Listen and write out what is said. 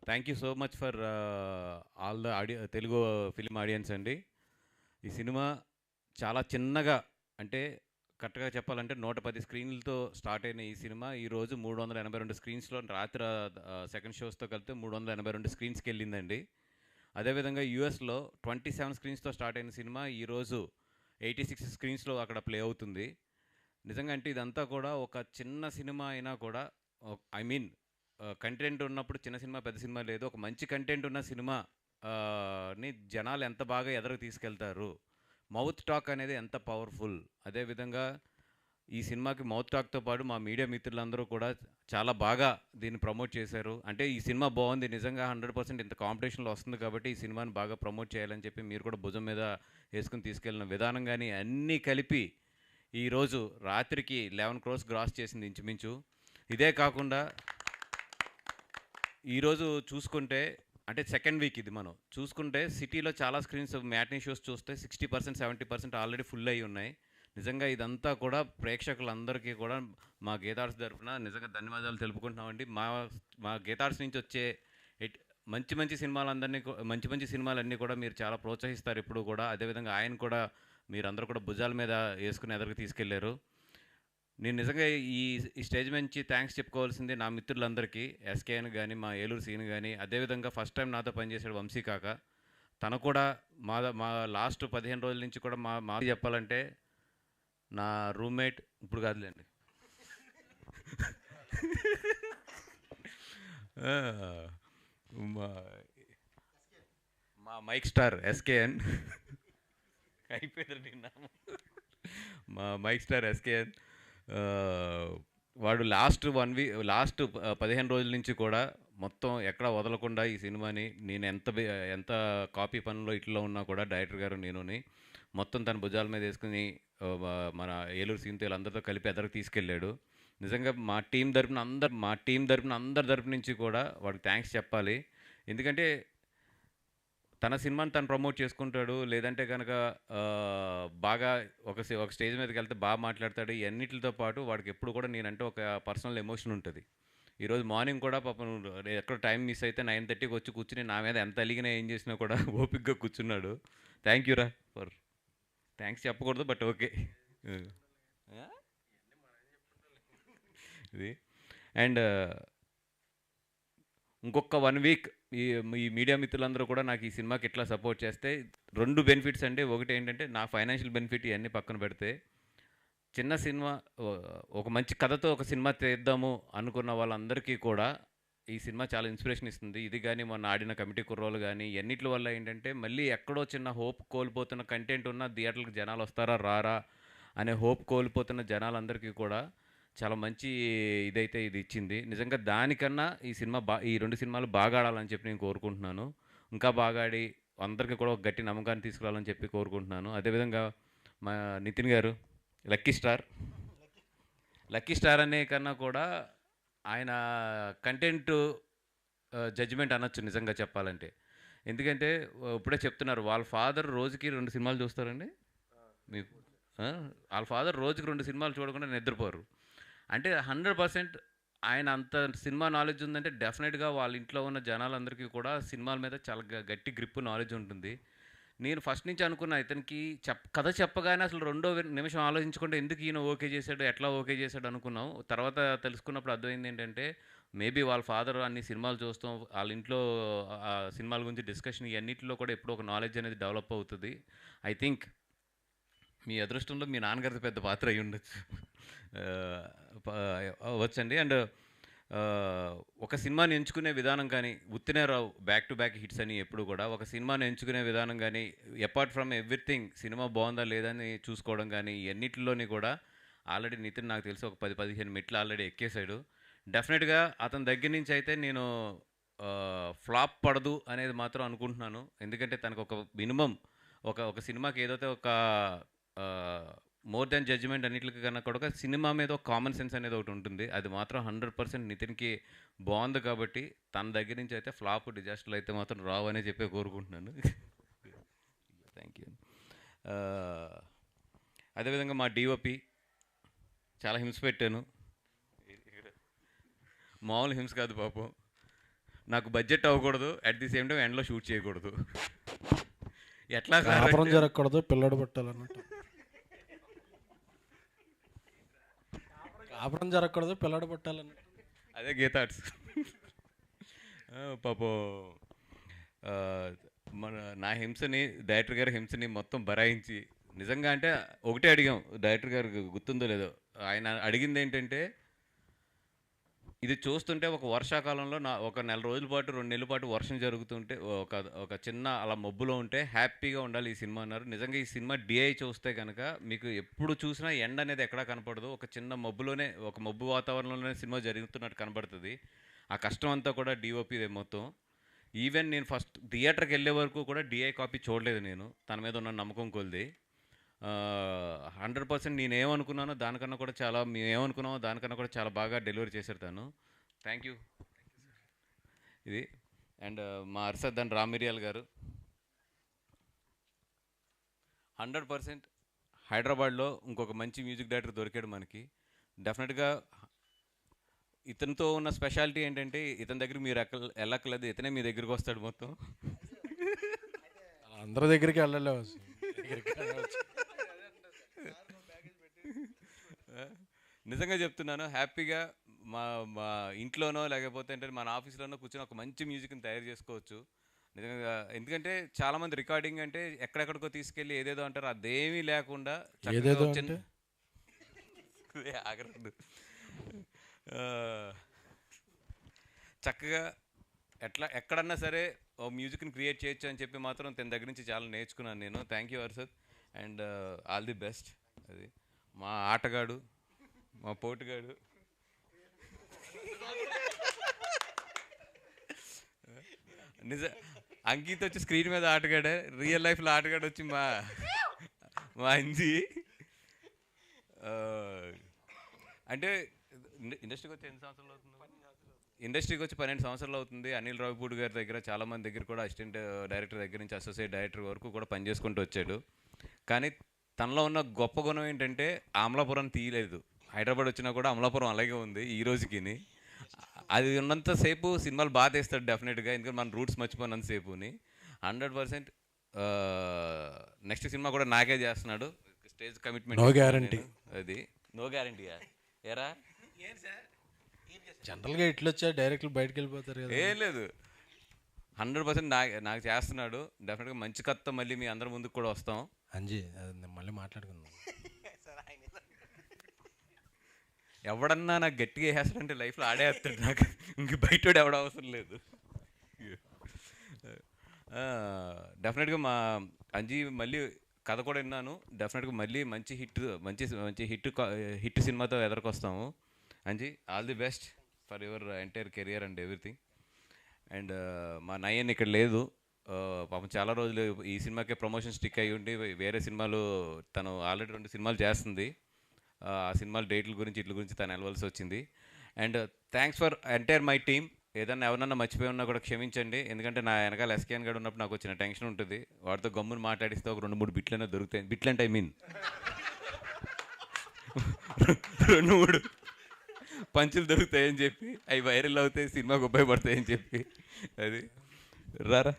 Thank you so much for all the Telugu film audience అండి. ఈ cinema చాలా చిన్నగా, అంటే కరెక్ట్‌గా చెప్పాలంటే 110 స్క్రీన్‌లతో స్టార్ట్ అయిన ఈ సినిమా ఈరోజు 382 స్క్రీన్స్‌లో రాత్రి సెకండ్ షోస్‌తో కలిపితే 382 స్క్రీన్స్‌కెళ్ళిందండి. అదేవిధంగా యూఎస్‌లో 27 స్క్రీన్స్‌తో స్టార్ట్ అయిన సినిమా ఈరోజు 86 స్క్రీన్స్‌లో అక్కడ ప్లే అవుతుంది. నిజంగా అంటే ఇదంతా కూడా ఒక చిన్న సినిమా అయినా కూడా ఐ మీన్ కంటెంట్ ఉన్నప్పుడు చిన్న సినిమా పెద్ద సినిమా లేదు. ఒక మంచి కంటెంట్ ఉన్న సినిమా ని జనాలు ఎంత బాగా ఎదరకు తీసుకెళ్తారు. మౌత్ టాక్ అనేది ఎంత పవర్ఫుల్. అదేవిధంగా ఈ సినిమాకి మౌత్ టాక్‌తో పాటు మా మీడియా మిత్రులందరూ కూడా చాలా బాగా దీన్ని ప్రమోట్ చేశారు. అంటే ఈ సినిమా బావుంది. నిజంగా 100% ఇంత కాంపిటీషన్‌లో వస్తుంది కాబట్టి ఈ సినిమాని బాగా ప్రమోట్ చేయాలని చెప్పి మీరు కూడా భుజం మీద యేసుకొని తీసుకెళ్ళిన విధానం గాని అన్నీ కలిపి ఈరోజు రాత్రికి 11 క్రోర్స్ గ్రాస్ చేసింది ఇంచుమించు. ఇదే కాకుండా ఈరోజు చూసుకుంటే అంటే సెకండ్ వీక్ ఇది మనం చూసుకుంటే సిటీలో చాలా స్క్రీన్స్ మ్యాట్నీ షోస్ చూస్తే 60% 70% ఆల్రెడీ ఫుల్ అయి ఉన్నాయి. నిజంగా ఇదంతా కూడా ప్రేక్షకులందరికీ కూడా మా గీతార్స్ తరఫున నిజంగా ధన్యవాదాలు తెలుపుకుంటున్నామండి. మా మా గీతార్స్ నుంచి వచ్చే ఎట్ మంచి మంచి సినిమాలందరినీ మంచి మంచి సినిమాలన్నీ కూడా మీరు చాలా ప్రోత్సహిస్తారు ఎప్పుడు కూడా. అదేవిధంగా ఆయన కూడా మీరందరూ కూడా భుజాల మీద వేసుకుని ఎదరికి తీసుకెళ్లారు. నేను నిజంగా ఈ ఈ స్టేజ్ నుంచి థ్యాంక్స్ చెప్పుకోవాల్సింది నా మిత్రులందరికీ. ఎస్కేఎన్ గాని, మా ఏలూరు సీను గాని, అదేవిధంగా ఫస్ట్ టైం నాతో పనిచేసాడు వంశీ కాక. తను కూడా మా లాస్ట్ 15 రోజుల నుంచి కూడా మా చెప్పాలంటే నా రూమ్‌మేట్ ఇప్పుడు కాదులెండి. ఆ! మా మా మైక్ స్టార్ ఎస్కేఎన్ అయిపోయిందండి నామం. మా మైక్ స్టార్ ఎస్కేఎన్ వాడు లాస్ట్ 15 రోజుల నుంచి కూడా మొత్తం ఎక్కడ వదలకుండా ఈ సినిమాని నేను ఎంత కాపీ పనుల్లో ఇట్లో ఉన్నా కూడా డైరెక్టర్ గారు నేనుని మొత్తం తన భుజాల మీద వేసుకుని మన ఏలూరు సీన్తో అందరితో కలిపి ఎదరికి తీసుకెళ్ళాడు. నిజంగా మా టీం తరపున అందరి తరపు నుంచి కూడా వాడికి థ్యాంక్స్ చెప్పాలి. ఎందుకంటే తన సినిమాని తను ప్రమోట్ చేసుకుంటాడు. లేదంటే గనక బాగా ఒక స్టేజ్ మీదకెళ్తే మాట్లాడతాడు. ఇయన్నిట్లితో పాటు వాడికెప్పుడు కూడా నేనంటే ఒక పర్సనల్ ఎమోషన్ ఉంటది. ఈరోజు మార్నింగ్ కూడా పాపం ఎక్కడో టైం మిస్ అయితే 9:30కి వచ్చి కూర్చొని నా మీద ఎంత అలిగినా, ఏం చేసినా కూడా ఓపికగా కూర్చున్నాడు. థ్యాంక్ యూ రా ఫర్ థ్యాంక్స్ చెప్పకూడదు బట్ ఓకే. ఆ! ఇది. అండ్ ఇంకొక 1 వీక్ ఈ ఈ మీడియా మిత్రులందరూ కూడా నాకు ఈ సినిమాకి ఇట్లా సపోర్ట్ చేస్తే 2 బెనిఫిట్స్ అండి. ఒకటేంటంటే నా ఫైనాన్షియల్ బెనిఫిట్ ఇయన్నీ పక్కన పెడితే, చిన్న సినిమా ఒక మంచి కథతో ఒక సినిమా తీద్దాము అనుకున్న వాళ్ళందరికీ కూడా ఈ సినిమా చాలా ఇన్స్పిరేషన్ ఇస్తుంది. ఇది గాని మొన్న ఆడిన కమిటీ కుర్రోళ్ళు గాని ఇయన్నిట్ల వల్ల ఏంటంటే మళ్ళీ ఎక్కడో చిన్న హోప్ కోల్పోతున్న కంటెంట్ ఉన్న థియేటర్‌లకి జనాలొస్తారా? రారా? అనే హోప్ కోల్పోతున్న జనాలందరికీ కూడా చాలా మంచి ఇదైతే ఇది ఇచ్చింది. నిజంగా దానికన్నా ఈ 2 సినిమాలు బాగా ఆడాలని చెప్పి నేను కోరుకుంటున్నాను. ఇంకా బాగా ఆడి అందరికి కూడా ఒక గట్టి నమ్మకాన్ని తీసుకురావాలని చెప్పి కోరుకుంటున్నాను. అదేవిధంగా మా నితిన్ గారు 'లక్కీ స్టార్'. 'లక్కీ స్టార్' అనే కన్నా కూడా ఆయన కంటెంట్ జడ్జిమెంట్ అనొచ్చు నిజంగా చెప్పాలంటే. ఎందుకంటే ఇప్పుడే చెప్తున్నారు వాళ్ళ ఫాదర్ రోజుకి 2 సినిమాలు చూస్తారండి? మీకు ఆ! ఆళ్ళ ఫాదర్ రోజుకి 2 సినిమాలు చూడకుండా నిద్రపోరు. అంటే 100% ఆయన అంత సినిమా నాలెడ్జ్ ఉందంటే డెఫినెట్‌గా వాళ్ళ ఇంట్లో ఉన్న జనాలందరికీ కూడా సినిమాల మీద చాలా గట్టి గ్రిప్ నాలెడ్జ్ ఉంటుంది. నేను ఫస్ట్ నుంచి అనుకున్నా ఇతనికి కథ చెప్పగానే అసలు రెండో నిమిషం ఆలోచించకుండా ఎందుకు ఈయన ఓకే చేసాడు, ఎట్లా ఓకే చేసాడు అనుకున్నాం. తర్వాత తెలుసుకున్నప్పుడు అర్థమైంది ఏంటంటే, మేబీ వాళ్ళ ఫాదర్ అన్ని సినిమాలు చూస్తాం, ఆళ్ళ ఇంట్లో సినిమాల గురించి డిస్కషన్ ఇయన్నిటిలో కూడా ఎప్పుడో ఒక నాలెడ్జ్ అనేది డెవలప్ అవుతది. ఐ థింక్ మీ అదృష్టంలో మీ నాన్నగారిది పెద్ద పాత్ర అయ్యుండొచ్చు. ఆహ్, ప అవ్వచ్చండి. అండ్ ఒక సినిమాని ఎంచుకునే విధానం కానీ, ఉత్తినే రావు బ్యాక్ టు బ్యాక్ హిట్స్ అని ఎప్పుడు కూడా. ఒక సినిమాని ఎంచుకునే విధానం గానీ, అపార్ట్ ఫ్రమ్ ఎవ్రీథింగ్ సినిమా బావుందా లేదా అని చూసుకోవడం గానీ, ఇయన్నిటిలోని కూడా ఆల్రెడీ నితిన్ నాకు తెలిసి ఒక 10, 15 మెట్లు ఆల్రెడీ ఎక్కేసాడు. డెఫినెట్‌గా అతని దగ్గర నుంచి అయితే నేను ఫ్లాప్ పడదు అనేది మాత్రం అనుకుంటున్నాను. ఎందుకంటే తనకొక మినిమమ్ ఒక సినిమాకి ఏదైతే ఒక మోర్ దాన్ జడ్జ్‌మెంట్ అన్నిట్లికి కన్నా కూడా సినిమా మీద ఒక కామన్ సెన్స్ అనేది ఒకటి ఉంటుంది. అది మాత్రం 100% నితిన్‌కి బావుంది కాబట్టి తన దగ్గర నుంచి అయితే ఫ్లాప్, డిజాస్టర్‌లు అయితే మాత్రం రావనే చెప్పి కోరుకుంటున్నాను. Thank you. ఆహ్, అదేవిధంగా మా డీఓపీ చాలా హింస పెట్టాను. మామూలు హింస కాదు పాపం. నాకు బడ్జెట్ అవ్వకూడదు, అట్ ది సేమ్ టైం ఎండ్లో షూట్ చేయకూడదు. ఎట్లా సార్ కాపురం జరగకూడదు, పిల్లడు పట్టాలన్నట్టు. కాపురం జరగకూడదు, పిల్లడు పట్టాలన్నట్టు. అదే గీతార్ట్స్. పాపం మన నా హింసని, డైరెక్టర్ గారి హింసని మొత్తం బరాయించి, నిజంగా అంటే ఒకటే అడిగాం డైరెక్టర్ గారికి, గుర్తుందో లేదో, ఆయన అడిగింది ఏంటంటే, ఇది చూస్తుంటే ఒక వర్షాకాలంలో ఒక నెల రోజుల పాటు 2 నెలల పాటు వర్షం జరుగుతుంటే, ఒక చిన్న అలా మబ్బులో ఉంటే హ్యాపీగా ఉండాలి ఈ సినిమా అన్నారు. నిజంగా ఈ సినిమా డిఐ చూస్తే కనుక మీకు ఎప్పుడు చూసినా ఎండ అనేది ఎక్కడా కనపడదు. ఒక చిన్న మబ్బులోనే, ఒక మబ్బు వాతావరణంలోనే సినిమా జరుగుతున్నట్టు కనబడుతుంది. ఆ కష్టం అంతా కూడా డిఓపిదే మొత్తం. ఈవెన్ నేను ఫస్ట్ థియేటర్కి వెళ్ళే వరకు కూడా డిఐ కాపీ చూడలేదు నేను, తన మీద ఉన్న నమ్మకం కొలిది. 100% నేనేమనుకున్నానో దానికన్నా కూడా చాలా, మేము ఏమనుకున్నామో దానికన్నా కూడా చాలా బాగా డెలివరీ చేశారు తను. Thank you. ఇది అండ్ మా అర్షద్ రామిరియాల్ గారు 100% హైదరాబాద్లో ఇంకొక మంచి మ్యూజిక్ డైరెక్టర్ దొరికాడు మనకి. డెఫినెట్గా ఇతనితో ఉన్న స్పెషాలిటీ ఏంటంటే, ఇతని దగ్గర మీరు వెళ్ళక్కర్లేదు, ఇతనే మీ దగ్గరికి వస్తాడు మొత్తం. అందరి దగ్గరికి వెళ్ళలేవు. నిజంగా చెప్తున్నాను, హ్యాపీగా మా మా ఇంట్లోనో లేకపోతే అంటే మన ఆఫీస్లోనో కూర్చొని ఒక మంచి మ్యూజిక్ని తయారు చేసుకోవచ్చు నిజంగా. ఎందుకంటే చాలామంది రికార్డింగ్ అంటే ఎక్కడెక్కడికో తీసుకెళ్ళి ఏదేదో అంటారు, అదేమీ లేకుండా ఆగరదు, చక్కగా ఎక్కడన్నా సరే ఓ మ్యూజిక్ని క్రియేట్ చేయొచ్చు అని చెప్పి మాత్రం తన దగ్గర నుంచి చాలా నేర్చుకున్నాను నేను. Thank you Arshad, and all the best. అది మా ఆటగాడు, మా పోటుగాడు. అంకిత్ వచ్చి స్క్రీన్ మీద ఆటగాడే, రియల్ లైఫ్లో ఆటగాడు వచ్చి మా అంజి. అంటే ఇండస్ట్రీకి వచ్చి ఎన్ని సంవత్సరాలు అవుతుంది? ఇండస్ట్రీకి వచ్చి 12 సంవత్సరాలు అవుతుంది. అనిల్ రావిపూడి గారి దగ్గర, చాలామంది దగ్గర కూడా అసిస్టెంట్ డైరెక్టర్ దగ్గర నుంచి అసోసియేట్ డైరెక్టర్ వరకు కూడా పనిచేసుకుంటూ వచ్చాడు. కానీ తనలో ఉన్న గొప్ప గుణం ఏంటంటే అమలాపురం తీయలేదు. హైదరాబాద్ వచ్చినా కూడా అమలాపురం అలాగే ఉంది ఈ రోజుకి. అది ఉన్నంతసేపు సినిమాలు బాగా తీస్తాడు డెఫినెట్గా, ఎందుకంటే మన రూట్స్ మర్చిపోయినంతసేపుని. 100% నెక్స్ట్ సినిమా కూడా నాకే చేస్తున్నాడు. Stage commitment, no guarantee. అది నో గ్యారంటీయా ఏరా? జనరల్గా ఇట్లా వచ్చా డైరెక్ట్లు బయటకు వెళ్ళిపోతారు కదా. ఏం లేదు, 100% నాకు చేస్తున్నాడు. డెఫినెట్గా మంచి కథతో మళ్ళీ మీ అందరి ముందుకు కూడా వస్తాం. అంజీ మళ్ళీ మాట్లాడుకుందాం. ఎవడన్నా నాకు గట్టిగా వేసేస్తాడంటే లైఫ్లో ఆడేస్తాడు నాకు, ఇంక బయట ఎవడ అవసరం లేదు. డెఫినెట్గా మా అంజీ మళ్ళీ కథ కూడా విన్నాను. డెఫినెట్గా మళ్ళీ మంచి హిట్ సినిమాతో ఎదురుకొస్తాము. Anji, all the best for your entire career and everything. And మా నయన్ ఇక్కడ లేదు, పాపం చాలా రోజులు ఈ సినిమాకే ప్రమోషన్ స్టిక్ అయ్యి ఉండి వేరే సినిమాలు, తను ఆల్రెడీ 2 సినిమాలు చేస్తుంది. ఆ సినిమాల డేట్ల గురించి ఇట్ల గురించి తను వెళ్ళవలసి వచ్చింది. And thanks for entire my team. ఏదన్నా ఎవరన్నా మర్చిపోయి ఉన్నా కూడా క్షమించండి, ఎందుకంటే నా వెనకాల ఎస్కేఎన్ గడు ఉన్నప్పుడు నాకు వచ్చిన టెన్షన్ ఉంటుంది. వాడితో గమ్మును మాట్లాడిస్తే ఒక 2-3 బిట్లైనా దొరుకుతాయి. బిట్లంటే ఐ మీన్ 2-3 పంచులు దొరుకుతాయని చెప్పి, అవి వైరల్ అవుతాయి, సినిమాకు ఉపయోగపడతాయని చెప్పి. అది రారా.